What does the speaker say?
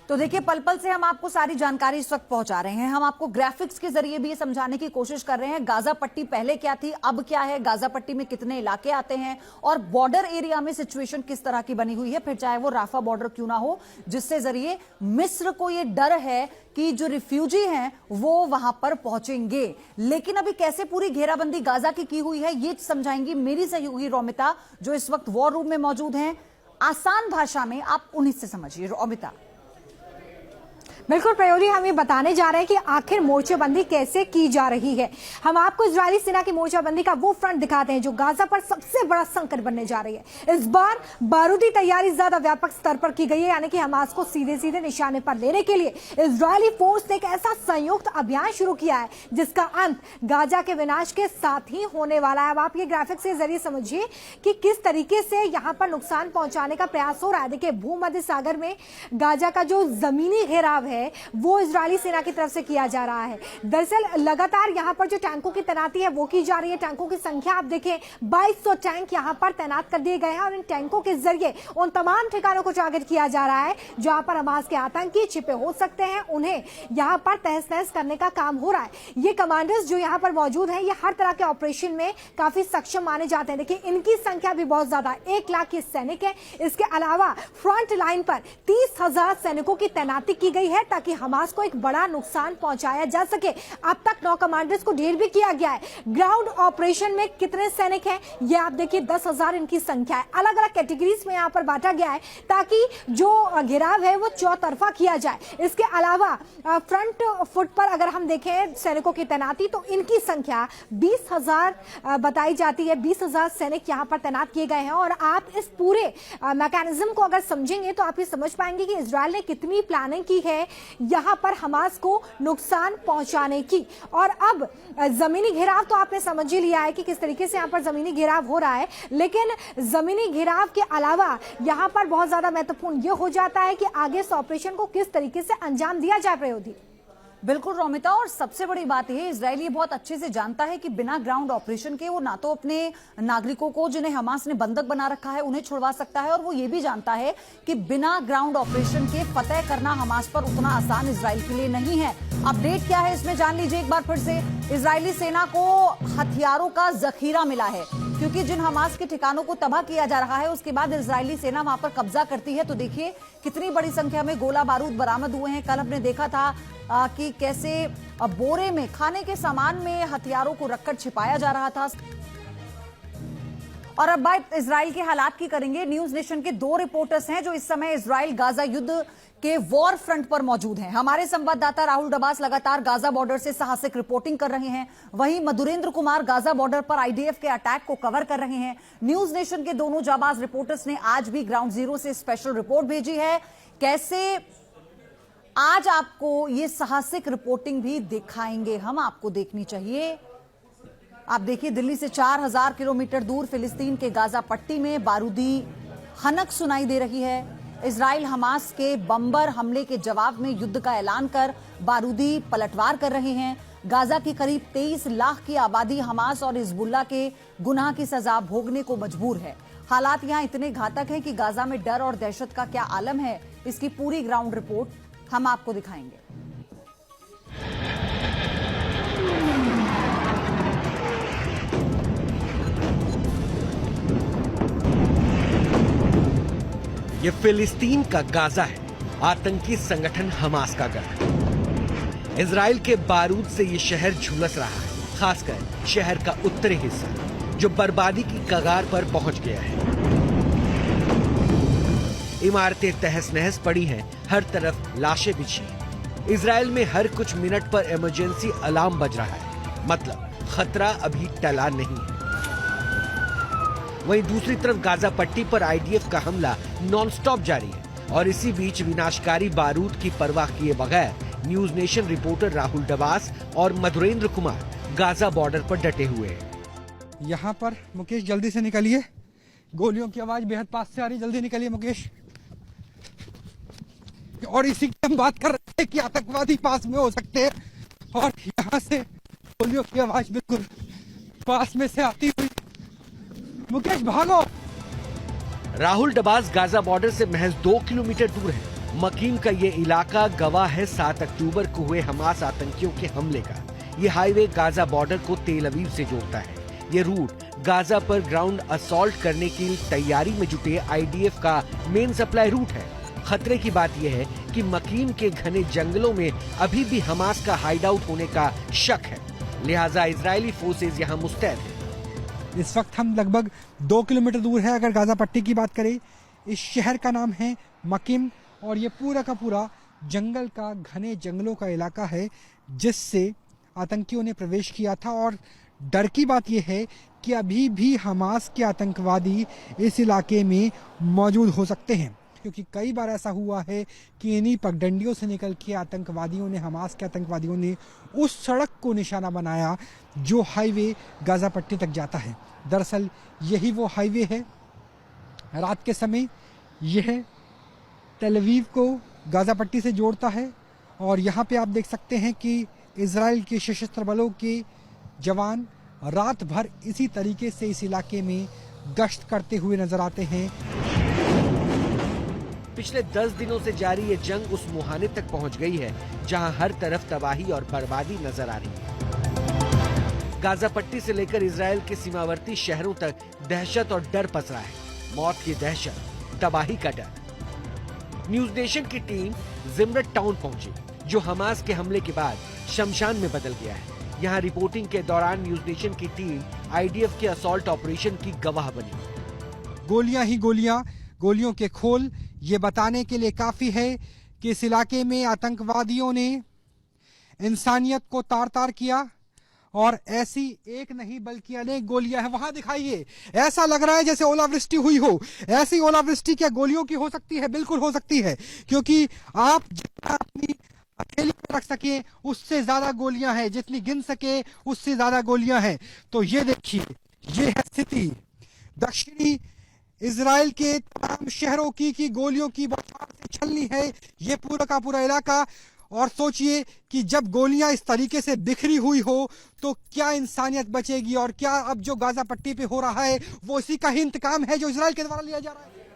तो देखिए, पल पल से हम आपको सारी जानकारी इस वक्त पहुंचा रहे हैं। हम आपको ग्राफिक्स के जरिए भी ये समझाने की कोशिश कर रहे हैं गाजा पट्टी पहले क्या थी, अब क्या है, गाजा पट्टी में कितने इलाके आते हैं और बॉर्डर एरिया में सिचुएशन किस तरह की बनी हुई है, फिर चाहे वो राफा बॉर्डर क्यों ना हो, जिससे जरिए मिस्र को ये डर है कि जो रिफ्यूजी हैं वो वहां पर पहुंचेंगे। लेकिन अभी कैसे पूरी घेराबंदी गाजा की हुई है, ये समझाएंगी मेरी सहयोगी रोमिता, जो इस वक्त वॉर रूम में मौजूद हैं। आसान भाषा में आप उन्हीं से समझिए रोमिता। बिल्कुल प्रयोजी, हम ये बताने जा रहे हैं कि आखिर मोर्चेबंदी कैसे की जा रही है। हम आपको इजरायली सेना की मोर्चेबंदी का वो फ्रंट दिखाते हैं जो गाजा पर सबसे बड़ा संकट बनने जा रही है। इस बार बारूदी तैयारी ज्यादा व्यापक स्तर पर की गई है, यानी कि हमास को सीधे सीधे निशाने पर लेने के लिए इजरायली फोर्स ने एक ऐसा संयुक्त अभियान शुरू किया है जिसका अंत गाजा के विनाश के साथ ही होने वाला है। अब आप ये ग्राफिक्स के जरिए समझिए कि किस तरीके से यहाँ पर नुकसान पहुंचाने का प्रयास हो रहा है। देखिए, भूमध्य सागर में गाजा का जो जमीनी घेराव है वो इजरायली सेना की तरफ से किया जा रहा है। दरअसल लगातार यहां पर जो टैंकों की तैनाती है वो की जा रही है। टैंकों की संख्या आप देखें, 2200 टैंक यहां पर तैनात कर दिए गए हैं और इन टैंकों के जरिए उन तमाम ठिकानों को टारगेट किया जा रहा है जहां पर हमास के आतंकी छिपे हो सकते हैं, उन्हें यहां पर तहस नहस करने का काम हो रहा है। ये कमांडर्स जो यहां पर मौजूद हैं, ये हर तरह के ऑपरेशन में काफी सक्षम माने जाते हैं। देखिए, इनकी संख्या भी बहुत ज्यादा, 1 लाख के सैनिक है। इसके अलावा फ्रंट लाइन पर 30,000 सैनिकों की तैनाती की गई है ताकि हमास को एक बड़ा नुकसान पहुंचाया जा सके। अब तक 9 कमांडर्स को ढेर भी किया गया है। ग्राउंड ऑपरेशन में कितने सैनिक हैं ये आप देखिए, 10,000 इनकी संख्या है। अलग अलग कैटेगरीज में यहां पर बांटा गया है ताकि जो घेराव है वो चौतरफा किया जाए। इसके अलावा फ्रंट फुट पर अगर हम देखें सैनिकों की तैनाती, तो इनकी संख्या 20,000 बताई जाती है। 20,000 सैनिक यहां पर तैनात किए गए हैं और आप इस पूरे मैकेनिज्म को अगर समझेंगे तो आप ये समझ पाएंगे कि इजरायल ने कितनी प्लानिंग की है यहां पर हमास को नुकसान पहुंचाने की। और अब जमीनी घेराव तो आपने समझ ही लिया है कि किस तरीके से यहां पर जमीनी घेराव हो रहा है, लेकिन जमीनी घेराव के अलावा यहां पर बहुत ज्यादा महत्वपूर्ण यह हो जाता है कि आगे इस ऑपरेशन को किस तरीके से अंजाम दिया जाए। प्रयोधी बिल्कुल रोमिता, और सबसे बड़ी बात यह, इजराइल ये बहुत अच्छे से जानता है कि बिना ग्राउंड ऑपरेशन के वो ना तो अपने नागरिकों को जिन्हें हमास ने बंधक बना रखा है उन्हें छुड़वा सकता है, और वो ये भी जानता है कि बिना ग्राउंड ऑपरेशन के फतेह करना हमास पर उतना आसान इजराइल के लिए नहीं है। अपडेट क्या है इसमें जान लीजिए एक बार फिर से। इजरायली सेना को हथियारों का जखीरा मिला है, क्योंकि जिन हमास के ठिकानों को तबाह किया जा रहा है उसके बाद इजरायली सेना वहां पर कब्जा करती है। तो देखिए कितनी बड़ी संख्या में गोला बारूद बरामद हुए हैं। कल हमने देखा था कि कैसे बोरे में खाने के सामान में हथियारों को रखकर छिपाया जा रहा था। और अब बात इजराइल के हालात की करेंगे। न्यूज नेशन के 2 रिपोर्टर्स हैं जो इस समय इजराइल गाजा युद्ध के वॉर फ्रंट पर मौजूद हैं। हमारे संवाददाता राहुल डबास लगातार गाजा बॉर्डर से साहसिक रिपोर्टिंग कर रहे हैं, वहीं मधुरेंद्र कुमार गाजा बॉर्डर पर आईडीएफ के अटैक को कवर कर रहे हैं। न्यूज नेशन के दोनों जाबाज रिपोर्टर्स ने आज भी ग्राउंड जीरो से स्पेशल रिपोर्ट भेजी है। कैसे आज आपको ये साहसिक रिपोर्टिंग भी दिखाएंगे हम, आपको देखनी चाहिए। आप देखिए, दिल्ली से 4000 किलोमीटर दूर फिलिस्तीन के गाजा पट्टी में बारूदी हनक सुनाई दे रही है। इजराइल हमास के बम्बर हमले के जवाब में युद्ध का ऐलान कर बारूदी पलटवार कर रहे हैं। गाजा की करीब 23 लाख की आबादी हमास और हिजबुल्लाह के गुनाह की सजा भोगने को मजबूर है। हालात यहां इतने घातक हैं कि गाजा में डर और दहशत का क्या आलम है, इसकी पूरी ग्राउंड रिपोर्ट हम आपको दिखाएंगे। ये फिलिस्तीन का गाजा है, आतंकी संगठन हमास का गढ़। इजराइल के बारूद से ये शहर झुलस रहा है, खासकर शहर का उत्तरी हिस्सा जो बर्बादी की कगार पर पहुंच गया है। इमारतें तहस नहस पड़ी हैं, हर तरफ लाशें बिछी हैं। इजराइल में हर कुछ मिनट पर इमरजेंसी अलार्म बज रहा है, मतलब खतरा अभी टला नहीं है। वहीं दूसरी तरफ गाजा पट्टी पर आईडीएफ का हमला नॉनस्टॉप जारी है, और इसी बीच विनाशकारी बारूद की परवाह किए बगैर news nation reporter Rahul Dabas और मधुरेंद्र कुमार गाजा बॉर्डर पर डटे हुए हैं। यहाँ पर मुकेश जल्दी से निकलिए, गोलियों की आवाज बेहद पास से आ रही, जल्दी निकलिए मुकेश। और इसी की हम बात कर रहे हैं कि आतंकवादी पास में हो सकते हैं, और यहाँ से गोलियों की आवाज बिल्कुल पास में से आती हुई। मुकेश भागो। राहुल डबास गाजा बॉर्डर से महज 2 किलोमीटर दूर है। मकीम का ये इलाका गवाह है 7 अक्टूबर को हुए हमास आतंकियों के हमले का। ये हाईवे गाजा बॉर्डर को तेल अवीव से जोड़ता है। ये रूट गाजा पर ग्राउंड असॉल्ट करने की तैयारी में जुटे आईडीएफ का मेन सप्लाई रूट है। खतरे की बात यह है कि मकीम के घने जंगलों में अभी भी हमास का हाइड आउट होने का शक है, लिहाजा इजरायली फोर्सेज यहाँ मुस्तैद है। इस वक्त हम लगभग 2 किलोमीटर दूर है। अगर गाजा पट्टी की बात करें, इस शहर का नाम है मकीम और ये पूरा का पूरा जंगल का, घने जंगलों का इलाका है जिससे आतंकियों ने प्रवेश किया था। और डर की बात यह है कि अभी भी हमास के आतंकवादी इस इलाके में मौजूद हो सकते हैं, क्योंकि कई बार ऐसा हुआ है कि इन्हीं पगडंडियों से निकल के आतंकवादियों ने, हमास के आतंकवादियों ने उस सड़क को निशाना बनाया जो हाईवे गाजा पट्टी तक जाता है। दरअसल यही वो हाईवे है। रात के समय यह तेल अवीव को गाजा पट्टी से जोड़ता है और यहाँ पे आप देख सकते हैं कि इजराइल के सशस्त्र बलों के जवान रात भर इसी तरीके से इस इलाके में गश्त करते हुए नजर आते हैं। पिछले 10 दिनों से जारी ये जंग उस मुहाने तक पहुंच गई है जहां हर तरफ तबाही और बर्बादी नजर आ रही है। गाजा पट्टी से लेकर इजराइल के सीमावर्ती शहरों तक दहशत और डर पसरा है। मौत की दहशत, तबाही का डर। न्यूज नेशन की टीम जिमरत टाउन पहुंची, जो हमास के हमले के बाद शमशान में बदल गया है। यहाँ रिपोर्टिंग के दौरान न्यूज नेशन की टीम आईडीएफ के असॉल्ट ऑपरेशन की गवाह बनी। गोलियां ही गोलियां, गोलियों के खोल ये बताने के लिए काफी है कि इस इलाके में आतंकवादियों ने इंसानियत को तार तार किया और ऐसी एक नहीं बल्कि अनेक गोलियां हैं। वहां दिखाइए, ऐसा लग रहा है जैसे ओलावृष्टि हुई हो। ऐसी ओलावृष्टि क्या गोलियों की हो सकती है? बिल्कुल हो सकती है, क्योंकि आप जितना अपनी अकेली में रख सके उससे ज्यादा गोलियां हैं, जितनी गिन सके उससे ज्यादा गोलियां हैं। तो ये देखिए, ये है स्थिति दक्षिणी इजराइल के तमाम शहरों की गोलियों की बौछार से छलनी है ये पूरा का पूरा इलाका। और सोचिए कि जब गोलियां इस तरीके से बिखरी हुई हो तो क्या इंसानियत बचेगी, और क्या अब जो गाजा पट्टी पे हो रहा है वो इसी का ही इंतकाम है जो इजराइल के द्वारा लिया जा रहा है।